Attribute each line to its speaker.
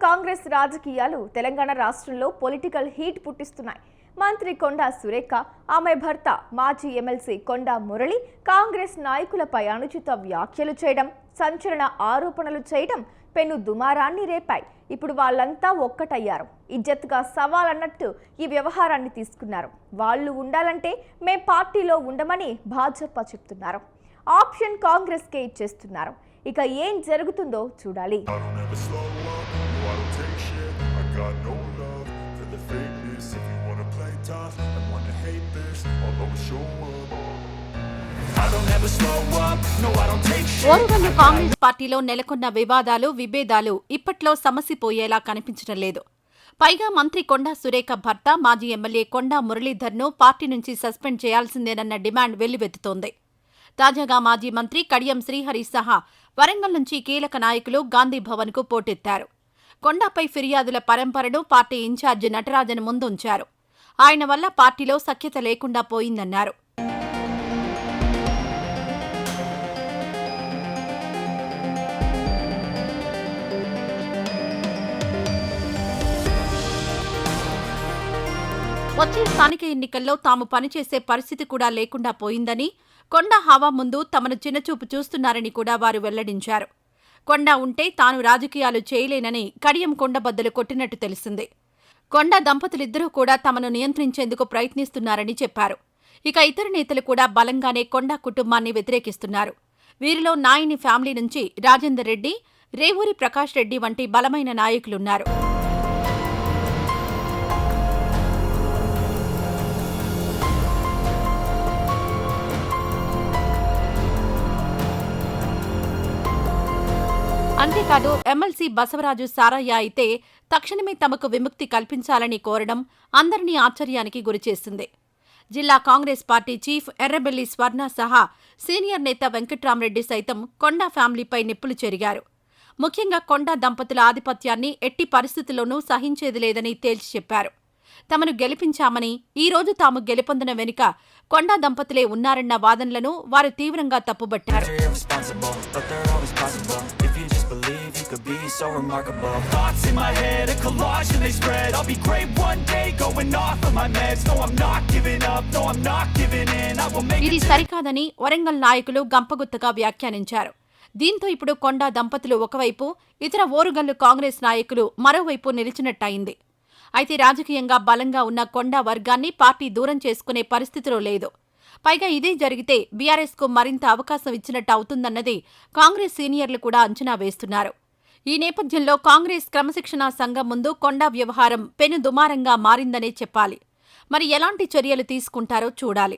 Speaker 1: కాంగ్రెస్ రాజకీయాలు తెలంగాణ రాష్ట్రంలో political heat పుట్టిస్తున్నాయి. మంత్రి కొండా సురేఖ, ఆమె భర్త మాజీ ఎమ్మెల్సీ కొండా మురళి కాంగ్రెస్ నాయకులపై అనుచిత వ్యాఖ్యలు చేయడం, సంచలన ఆరోపణలు చేయడం పెను దుమారాన్ని రేపాయి. ఇప్పుడు వాళ్ళంతా ఒక్కటయ్యారు. ఇజ్జత్గా సవాల్ అన్నట్టు ఈ వ్యవహారాన్ని తీసుకున్నారు. వాళ్ళు ఉండాలంటే మేం పార్టీలో ఉండమని భాజపా చెప్తున్నారు. ఆప్షన్ కాంగ్రెస్కే ఇచ్చేస్తున్నారు. ఇక ఏం జరుగుతుందో చూడాలి.
Speaker 2: ఓరుగల్లు కాంగ్రెస్ పార్టీలో నెలకొన్న వివాదాలు, విభేదాలు ఇప్పట్లో సమసిపోయేలా కనిపించడం లేదు. పైగా మంత్రి కొండా సురేఖ భర్త మాజీ ఎమ్మెల్యే కొండా మురళీధర్ను పార్టీ నుంచి సస్పెండ్ చేయాల్సిందేనన్న డిమాండ్ వెల్లువెత్తుతోంది. తాజాగా మాజీ మంత్రి కడియం శ్రీహరి సహా వరంగల్ నుంచి కీలక నాయకులు గాంధీ భవన్కు పోటెత్తారు. కొండాపై ఫిర్యాదుల పరంపరను పార్టీ ఇన్ఛార్జి నటరాజన్ ముందుంచారు. ఆయన వల్ల పార్టీలో సఖ్యత లేకుండా పోయిందన్నారు. వచ్చే స్థానిక ఎన్నికల్లో తాము పనిచేసే పరిస్థితి కూడా లేకుండా పోయిందని, కొండా హవా ముందు తమను చిన్నచూపు చూస్తున్నారని కూడా వారు వెల్లడించారు. కొండా ఉంటే తాను రాజకీయాలు చేయలేనని కడియం కొండబద్దలు కొట్టినట్టు తెలిసింది. కొండా దంపతులిద్దరూ కూడా తమను నియంత్రించేందుకు ప్రయత్నిస్తున్నారని చెప్పారు. ఇక ఇతర నేతలు కూడా బలంగానే కొండా కుటుంబాన్ని వ్యతిరేకిస్తున్నారు. వీరిలో నాయని ఫ్యామిలీ నుంచి రాజేందర్ రెడ్డి, రేవూరి ప్రకాష్ రెడ్డి వంటి బలమైన నాయకులున్నారు. అంతేకాదు ఎమ్మెల్సీ బసవరాజు సారయ్య అయితే తక్షణమే తమకు విముక్తి కల్పించాలని కోరడం అందరినీ ఆశ్చర్యానికి గురిచేసింది. జిల్లా కాంగ్రెస్ పార్టీ చీఫ్ ఎర్రబెల్లి స్వర్ణ సహా సీనియర్ నేత వెంకట్రామరెడ్డి సైతం కొండా ఫ్యామిలీపై నిప్పులు చెరిగారు. ముఖ్యంగా కొండా దంపతుల ఆధిపత్యాన్ని ఎట్టి పరిస్థితుల్లోనూ సహించేది లేదని తేల్చి చెప్పారు. తమను గెలిపించామని, ఈ రోజు తాము గెలుపొందిన వెనుక కొండా దంపతులే ఉన్నారన్న వాదనలను వారు తీవ్రంగా తప్పుబట్టారు. ఇది సరికాదని వరంగల్ నాయకులు గంపగుత్తగా వ్యాఖ్యానించారు. దీంతో ఇప్పుడు కొండా దంపతులు ఒకవైపు, ఇతర ఓరుగల్లు కాంగ్రెస్ నాయకులు మరోవైపు నిలిచినట్టయింది. అయితే రాజకీయంగా బలంగా ఉన్న కొండా వర్గాన్ని పార్టీ దూరం చేసుకునే పరిస్థితిలో లేదు. పైగా ఇదే జరిగితే బీఆర్ఎస్కు మరింత అవకాశం ఇచ్చినట్టు అవుతుందన్నది కాంగ్రెస్ సీనియర్లు కూడా అంచనా వేస్తున్నారు. ఈ నేపథ్యంలో కాంగ్రెస్ క్రమశిక్షణా సంఘం ముందు కొండా వ్యవహారం పెను దుమారంగా మారిందనే చెప్పాలి. మరి ఎలాంటి చర్యలు తీసుకుంటారో చూడాలి.